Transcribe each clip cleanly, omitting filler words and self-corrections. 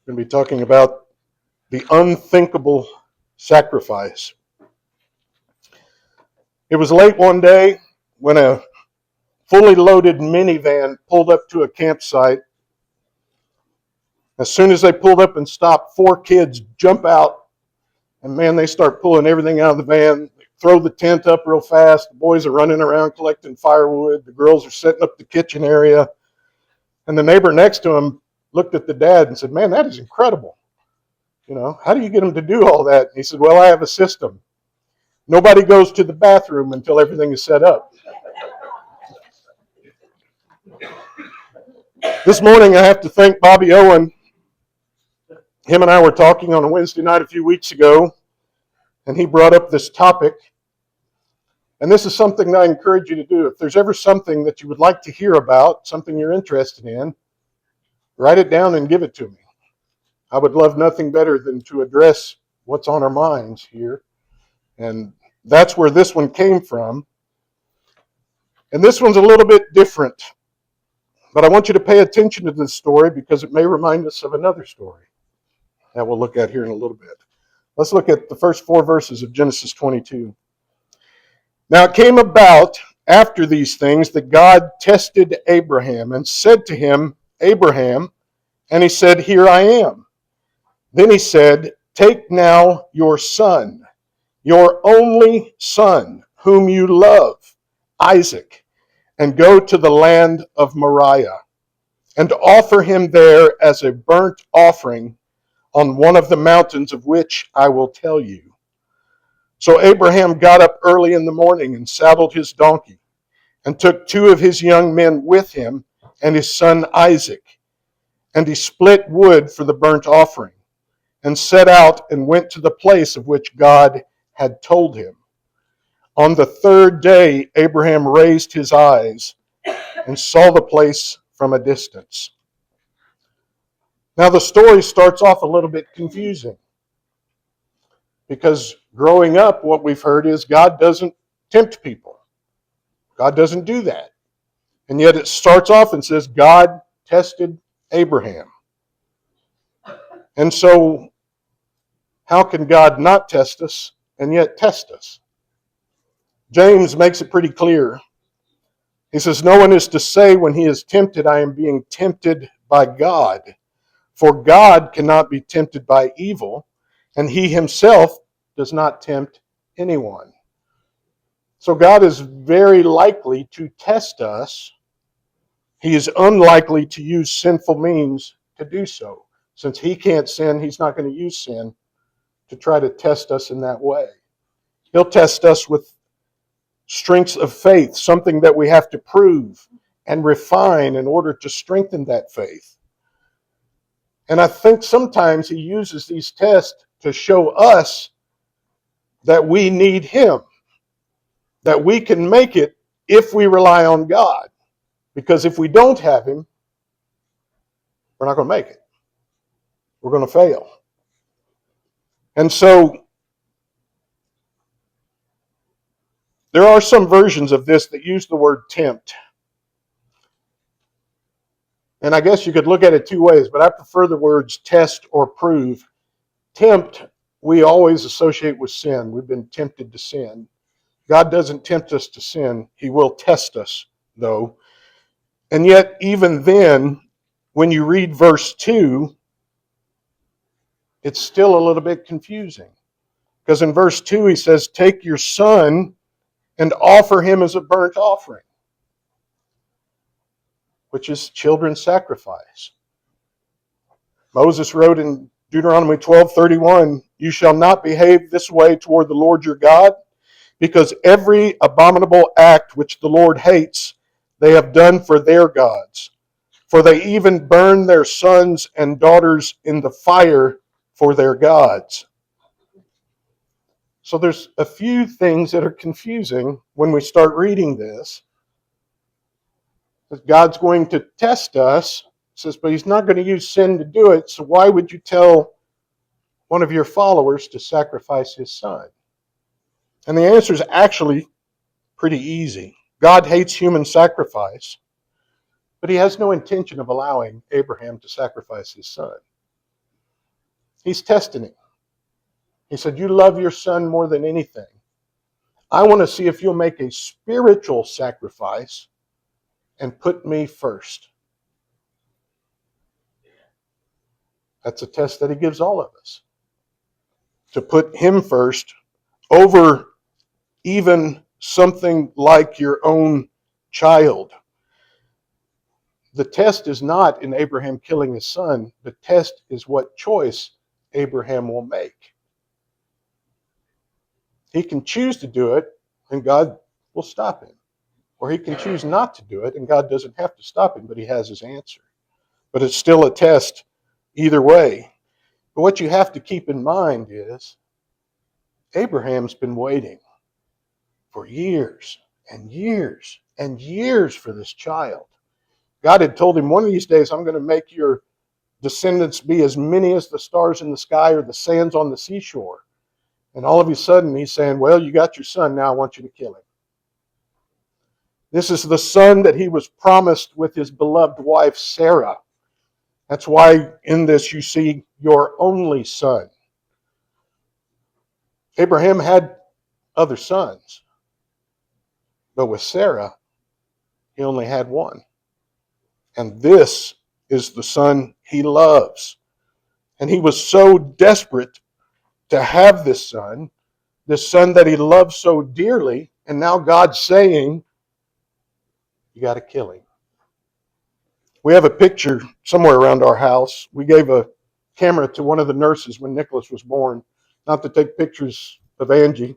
We're going to be talking about the unthinkable sacrifice. It was late one day when a fully loaded minivan pulled up to a campsite. As soon as they pulled up and stopped, 4 kids jump out, and man, they start pulling everything out of the van. They throw the tent up real fast. The boys are running around collecting firewood. The girls are setting up the kitchen area. And the neighbor next to him looked at the dad and said, "Man, that is incredible. How do you get them to do all that?" And he said, "Well, I have a system. Nobody goes to the bathroom until everything is set up." This morning, I have to thank Bobby Owen. Him and I were talking on a Wednesday night a few weeks ago, and he brought up this topic. And this is something that I encourage you to do. If there's ever something that you would like to hear about, something you're interested in, write it down and give it to me. I would love nothing better than to address what's on our minds here. And that's where this one came from. And this one's a little bit different. But I want you to pay attention to this story because it may remind us of another story that we'll look at here in a little bit. Let's look at the first 4 verses of Genesis 22. Now it came about after these things that God tested Abraham and said to him, "Abraham," and he said, "Here I am." Then he said, "Take now your son, your only son, whom you love, Isaac, and go to the land of Moriah, and offer him there as a burnt offering on one of the mountains of which I will tell you." So Abraham got up early in the morning and saddled his donkey, and took 2 of his young men with him and his son Isaac. And he split wood for the burnt offering, and set out and went to the place of which God had told him. On the 3rd day, Abraham raised his eyes and saw the place from a distance. Now the story starts off a little bit confusing, because growing up, what we've heard is God doesn't tempt people. God doesn't do that. And yet it starts off and says God tested Abraham. And so how can God not test us and yet test us? James makes it pretty clear. He says, "No one is to say when he is tempted, I am being tempted by God. For God cannot be tempted by evil, and he himself does not tempt anyone." So God is very likely to test us. He is unlikely to use sinful means to do so. Since he can't sin, he's not going to use sin to try to test us in that way. He'll test us with strengths of faith, something that we have to prove and refine in order to strengthen that faith. And I think sometimes he uses these tests to show us that we need him, that we can make it if we rely on God. Because if we don't have him, we're not going to make it. We're going to fail. And so there are some versions of this that use the word tempt. And I guess you could look at it 2 ways, but I prefer the words test or prove. Tempt, we always associate with sin. We've been tempted to sin. God doesn't tempt us to sin. He will test us, though. And yet, even then, when you read verse 2, it's still a little bit confusing. Because in verse 2, he says, "Take your son and offer him as a burnt offering," which is children's sacrifice. Moses wrote in Deuteronomy 12:31, "You shall not behave this way toward the Lord your God, because every abominable act which the Lord hates, they have done for their gods. For they even burn their sons and daughters in the fire for their gods." So there's a few things that are confusing when we start reading this. God's going to test us, says, but he's not going to use sin to do it, so why would you tell one of your followers to sacrifice his son? And the answer is actually pretty easy. God hates human sacrifice, but he has no intention of allowing Abraham to sacrifice his son. He's testing him. He said, you love your son more than anything. I want to see if you'll make a spiritual sacrifice and put me first. That's a test that he gives all of us. To put him first over even something like your own child. The test is not in Abraham killing his son. The test is what choice Abraham will make. He can choose to do it, and God will stop him. Or he can choose not to do it, and God doesn't have to stop him, but he has his answer. But it's still a test either way. But what you have to keep in mind is Abraham's been waiting for years and years and years for this child. God had told him, one of these days I'm going to make your descendants be as many as the stars in the sky or the sands on the seashore. And all of a sudden he's saying, well, you got your son, now I want you to kill him. This is the son that he was promised with his beloved wife, Sarah. That's why in this you see your only son. Abraham had other sons, but with Sarah, he only had one. And this is the son he loves. And he was so desperate to have this son that he loves so dearly, and now God's saying, you got to kill him. We have a picture somewhere around our house. We gave a camera to one of the nurses when Nicholas was born, not to take pictures of Angie,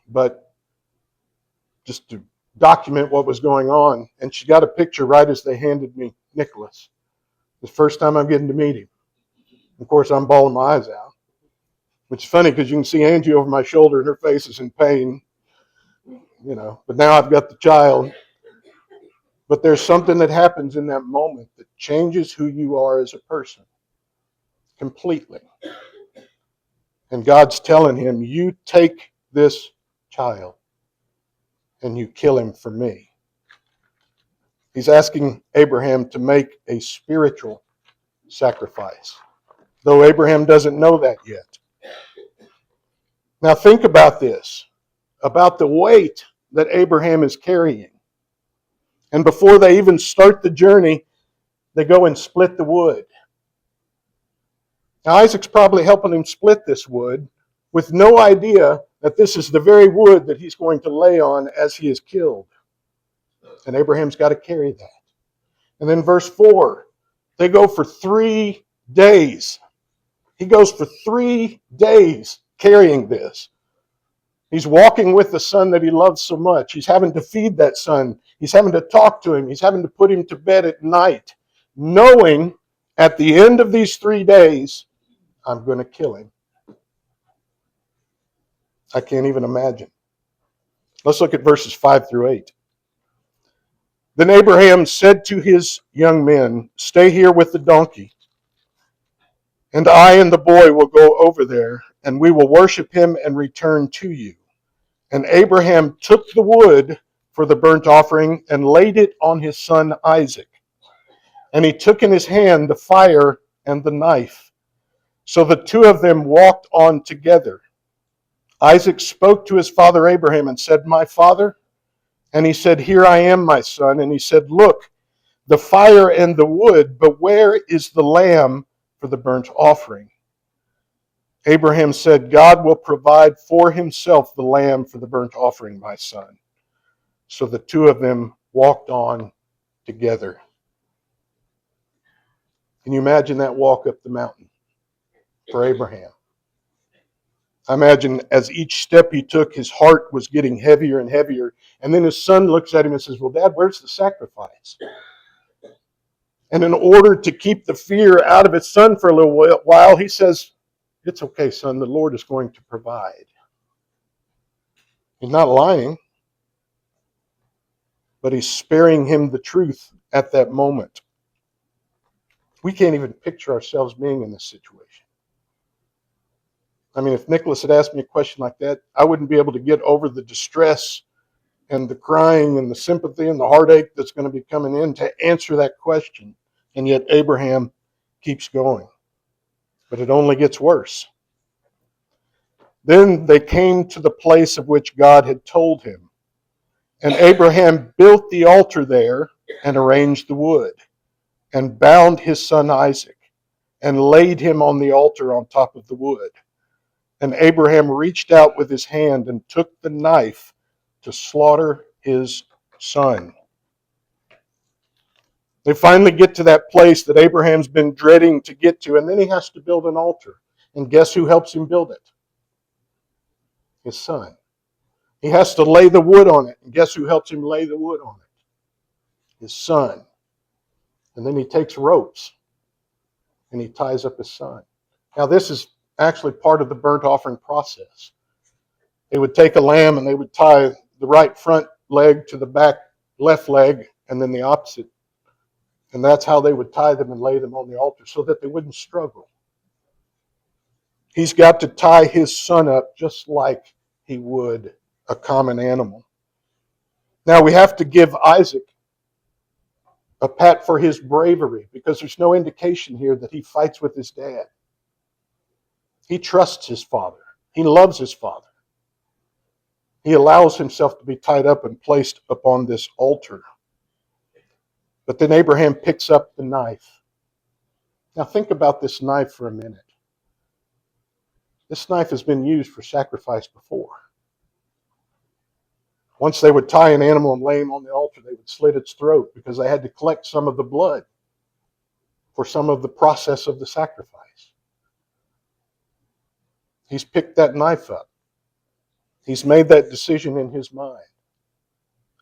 but just to document what was going on. And she got a picture right as they handed me Nicholas. The first time I'm getting to meet him. Of course, I'm bawling my eyes out. Which is funny because you can see Angie over my shoulder and her face is in pain. But now I've got the child. But there's something that happens in that moment that changes who you are as a person completely. And God's telling him, you take this child and you kill him for me. He's asking Abraham to make a spiritual sacrifice, though Abraham doesn't know that yet. Now think about this, about the weight that Abraham is carrying. And before they even start the journey, they go and split the wood. Now Isaac's probably helping him split this wood with no idea that this is the very wood that he's going to lay on as he is killed. And Abraham's got to carry that. And then verse 4, they go for 3 days. He goes for 3 days carrying this. He's walking with the son that he loves so much. He's having to feed that son. He's having to talk to him. He's having to put him to bed at night, knowing at the end of these 3 days, I'm going to kill him. I can't even imagine. Let's look at verses 5 through 8. Then Abraham said to his young men, stay here with the donkey, and I and the boy will go over there, and we will worship him and return to you. And Abraham took the wood for the burnt offering and laid it on his son Isaac. And he took in his hand the fire and the knife. So the two of them walked on together. Isaac spoke to his father Abraham and said, my father? And he said, here I am, my son. And he said, look, the fire and the wood, but where is the lamb for the burnt offering? Abraham said, God will provide for himself the lamb for the burnt offering, my son. So the two of them walked on together. Can you imagine that walk up the mountain for Abraham? I imagine as each step he took, his heart was getting heavier and heavier. And then his son looks at him and says, well, Dad, where's the sacrifice? And in order to keep the fear out of his son for a little while, he says, it's okay, son, the Lord is going to provide. He's not lying, but he's sparing him the truth at that moment. We can't even picture ourselves being in this situation. I mean, if Nicholas had asked me a question like that, I wouldn't be able to get over the distress and the crying and the sympathy and the heartache that's going to be coming in to answer that question. And yet Abraham keeps going. But it only gets worse. Then they came to the place of which God had told him. And Abraham built the altar there and arranged the wood, and bound his son Isaac, and laid him on the altar on top of the wood. And Abraham reached out with his hand and took the knife to slaughter his son. They finally get to that place that Abraham's been dreading to get to, and then he has to build an altar. And guess who helps him build it? His son. He has to lay the wood on it, and guess who helps him lay the wood on it? His son. And then he takes ropes and he ties up his son. Now this is actually part of the burnt offering process. They would take a lamb and they would tie the right front leg to the back left leg, and then the opposite. And that's how they would tie them and lay them on the altar so that they wouldn't struggle. He's got to tie his son up just like he would a common animal. Now we have to give Isaac a pat for his bravery, because there's no indication here that he fights with his dad. He trusts his father. He loves his father. He allows himself to be tied up and placed upon this altar. But then Abraham picks up the knife. Now think about this knife for a minute. This knife has been used for sacrifice before. Once they would tie an animal and lay him on the altar, they would slit its throat because they had to collect some of the blood for some of the process of the sacrifice. He's picked that knife up. He's made that decision in his mind.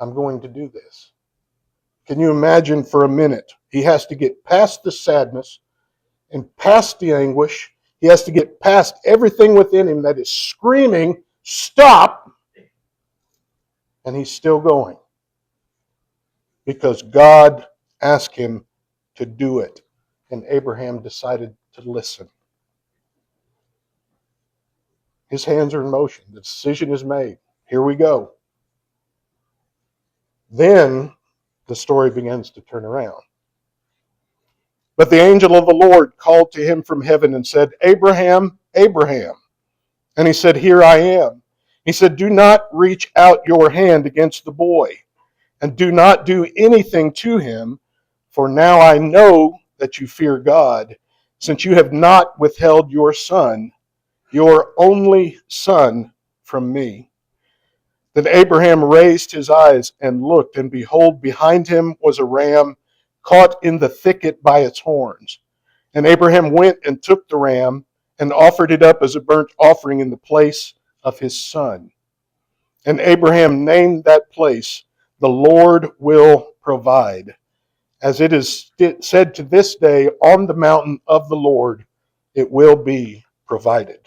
I'm going to do this. Can you imagine for a minute? He has to get past the sadness and past the anguish. He has to get past everything within him that is screaming, stop! And he's still going. Because God asked him to do it. And Abraham decided to listen. His hands are in motion. The decision is made. Here we go. Then the story begins to turn around. But the angel of the Lord called to him from heaven and said, Abraham, Abraham. And he said, here I am. He said, do not reach out your hand against the boy, and do not do anything to him, for now I know that you fear God, since you have not withheld your son, your only son, from me. Then Abraham raised his eyes and looked, and behold, behind him was a ram caught in the thicket by its horns. And Abraham went and took the ram and offered it up as a burnt offering in the place of his son. And Abraham named that place, the Lord will provide. As it is said to this day, on the mountain of the Lord it will be provided.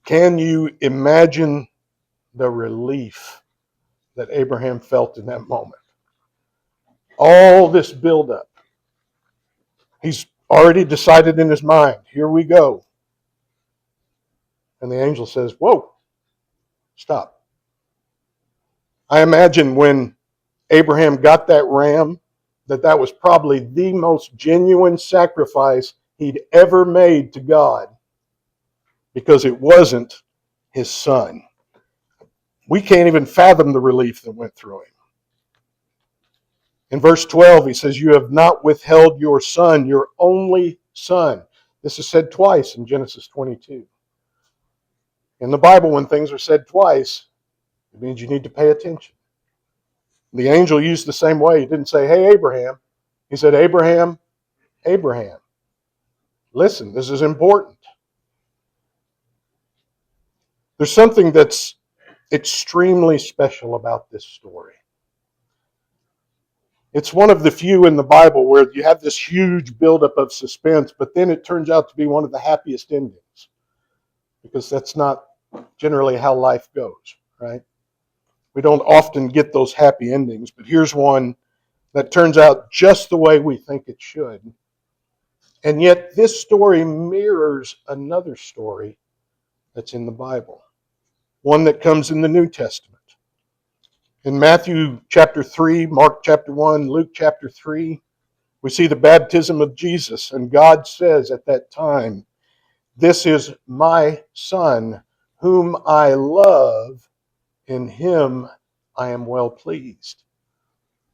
Can you imagine the relief that Abraham felt in that moment? All this buildup. He's already decided in his mind, here we go. And the angel says, whoa, stop. I imagine when Abraham got that ram, that was probably the most genuine sacrifice he'd ever made to God, because it wasn't his son. We can't even fathom the relief that went through him. In verse 12, he says, you have not withheld your son, your only son. This is said twice in Genesis 22. In the Bible, when things are said twice, it means you need to pay attention. The angel used the same way. He didn't say, hey, Abraham. He said, Abraham, Abraham. Listen, this is important. There's something that's extremely special about this story. It's one of the few in the Bible where you have this huge buildup of suspense, but then it turns out to be one of the happiest endings. Because that's not generally how life goes, right? We don't often get those happy endings, but here's one that turns out just the way we think it should. And yet this story mirrors another story that's in the Bible, one that comes in the New Testament. In Matthew chapter 3, Mark chapter 1, Luke chapter 3, We see the baptism of Jesus, and God says at that time, "This is my Son, whom I love. In him I am well pleased."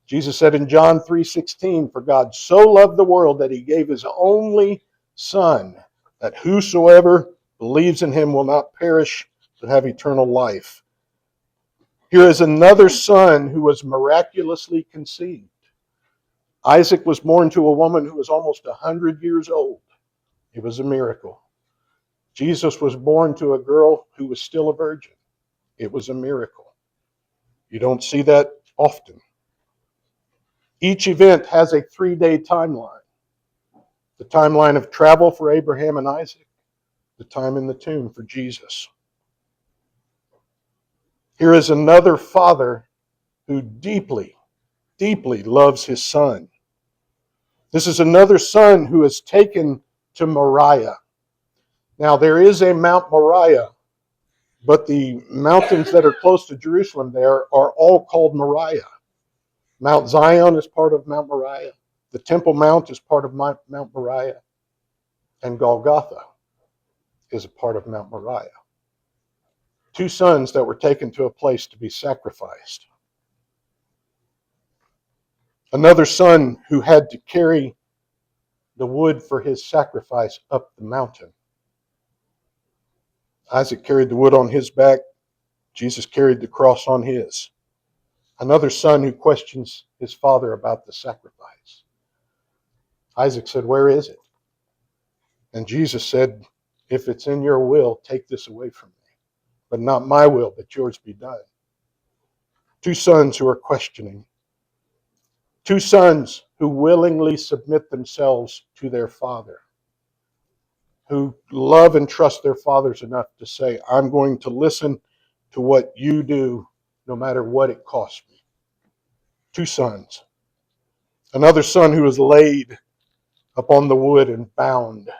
Jesus said in John 3:16, "For God so loved the world that he gave his only Son, that whosoever believes in him will not perish, but have eternal life." Here is another son who was miraculously conceived. Isaac was born to a woman who was almost 100 years old. It was a miracle. Jesus was born to a girl who was still a virgin. It was a miracle. You don't see that often. Each event has a 3-day timeline. The timeline of travel for Abraham and Isaac, the time in the tomb for Jesus. Here is another father who deeply, deeply loves his son. This is another son who is taken to Moriah. Now, there is a Mount Moriah, but the mountains that are close to Jerusalem there are all called Moriah. Mount Zion is part of Mount Moriah. The Temple Mount is part of Mount Moriah. And Golgotha is a part of Mount Moriah. Two sons that were taken to a place to be sacrificed. Another son who had to carry the wood for his sacrifice up the mountain. Isaac carried the wood on his back. Jesus carried the cross on his. Another son who questions his father about the sacrifice. Isaac said, "Where is it?" And Jesus said, "If it's in your will, take this away from me. But not my will, but yours be done." Two sons who are questioning. Two sons who willingly submit themselves to their father. Who love and trust their fathers enough to say, "I'm going to listen to what you do, no matter what it costs me." Two sons. Another son who was laid upon the wood and bound.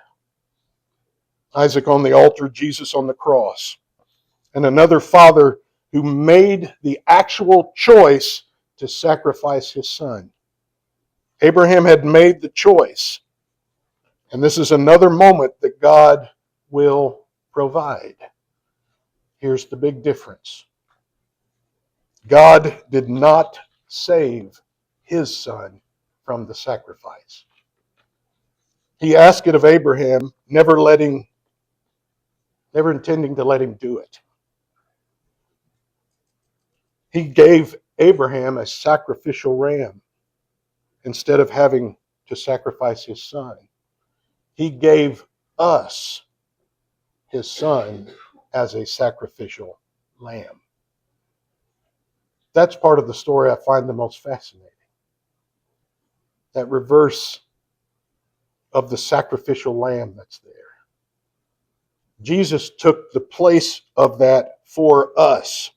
Isaac on the altar, Jesus on the cross. And another father who made the actual choice to sacrifice his son. Abraham had made the choice. And this is another moment that God will provide. Here's the big difference. God did not save his son from the sacrifice. He asked it of Abraham, never intending to let him do it. He gave Abraham a sacrificial ram instead of having to sacrifice his son. He gave us his son as a sacrificial lamb. That's part of the story I find the most fascinating. That reverse of the sacrificial lamb that's there. Jesus took the place of that for us.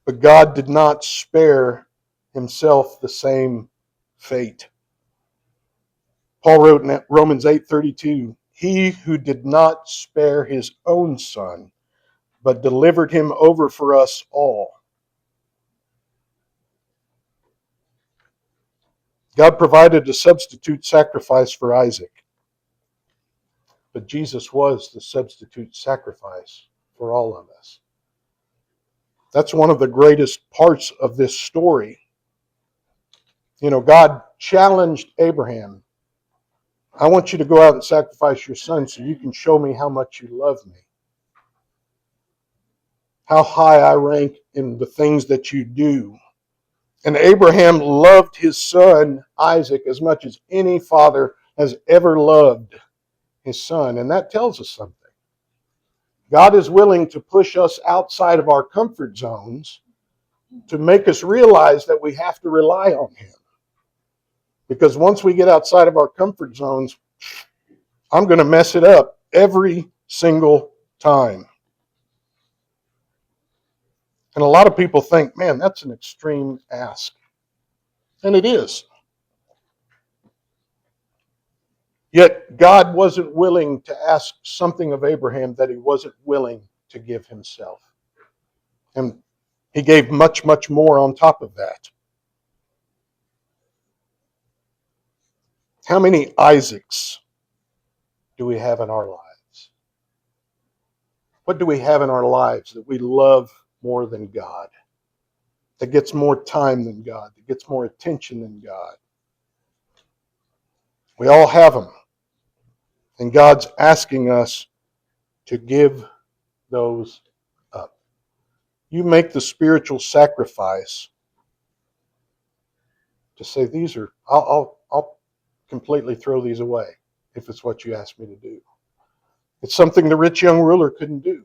But God did not spare himself the same fate. Paul wrote in Romans 8:32, "He who did not spare his own son, but delivered him over for us all." God provided a substitute sacrifice for Isaac. But Jesus was the substitute sacrifice for all of us. That's one of the greatest parts of this story. You know, God challenged Abraham. "I want you to go out and sacrifice your son so you can show me how much you love me. How high I rank in the things that you do." And Abraham loved his son Isaac as much as any father has ever loved his son. And that tells us something. God is willing to push us outside of our comfort zones to make us realize that we have to rely on him. Because once we get outside of our comfort zones, I'm going to mess it up every single time. And a lot of people think, man, that's an extreme ask. And it is. Yet God wasn't willing to ask something of Abraham that he wasn't willing to give himself. And he gave much, much more on top of that. How many Isaacs do we have in our lives? What do we have in our lives that we love more than God? That gets more time than God, that gets more attention than God? We all have them. And God's asking us to give those up. You make the spiritual sacrifice to say, I'll completely throw these away if it's what you ask me to do. It's something the rich young ruler couldn't do.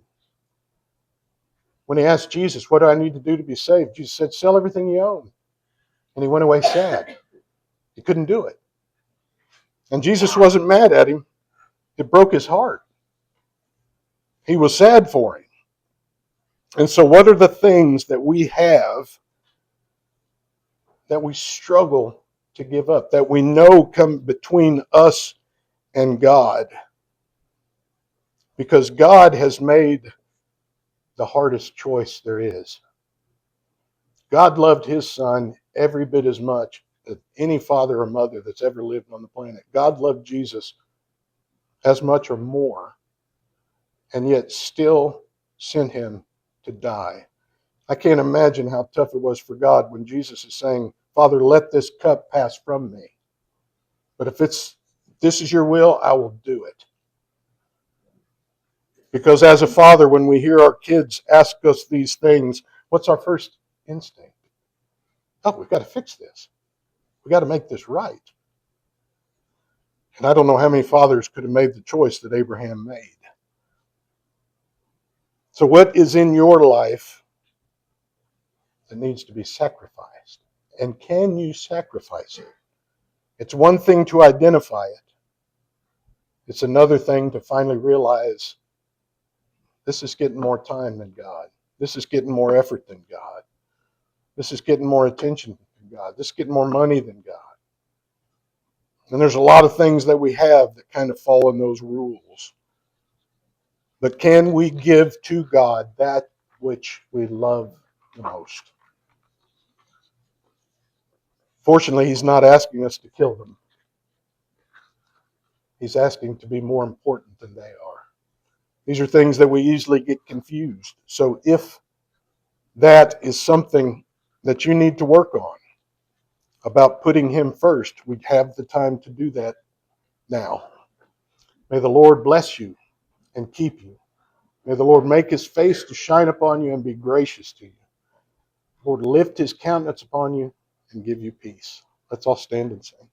When he asked Jesus, what do I need to do to be saved? Jesus said, sell everything you own. And he went away sad. He couldn't do it. And Jesus wasn't mad at him. It broke his heart. He was sad for him. And so what are the things that we have that we struggle to give up, that we know come between us and God? Because God has made the hardest choice there is. God loved his son every bit as much as any father or mother that's ever lived on the planet. God loved Jesus as much or more, and yet still sent him to die. I can't imagine how tough it was for God when Jesus is saying, Father, let this cup pass from me. But if this is your will, I will do it. Because as a father, when we hear our kids ask us these things, what's our first instinct? Oh, we've got to fix this. We've got to make this right. And I don't know how many fathers could have made the choice that Abraham made. So what is in your life that needs to be sacrificed? And can you sacrifice it? It's one thing to identify it. It's another thing to finally realize this is getting more time than God. This is getting more effort than God. This is getting more attention than God. This is getting more money than God. And there's a lot of things that we have that kind of fall in those rules. But can we give to God that which we love the most? Fortunately, he's not asking us to kill them. He's asking to be more important than they are. These are things that we easily get confused. So if that is something that you need to work on, about putting him first, we have the time to do that now. May the Lord bless you and keep you. May the Lord make his face to shine upon you and be gracious to you. Lord, lift his countenance upon you and give you peace. Let's all stand and sing.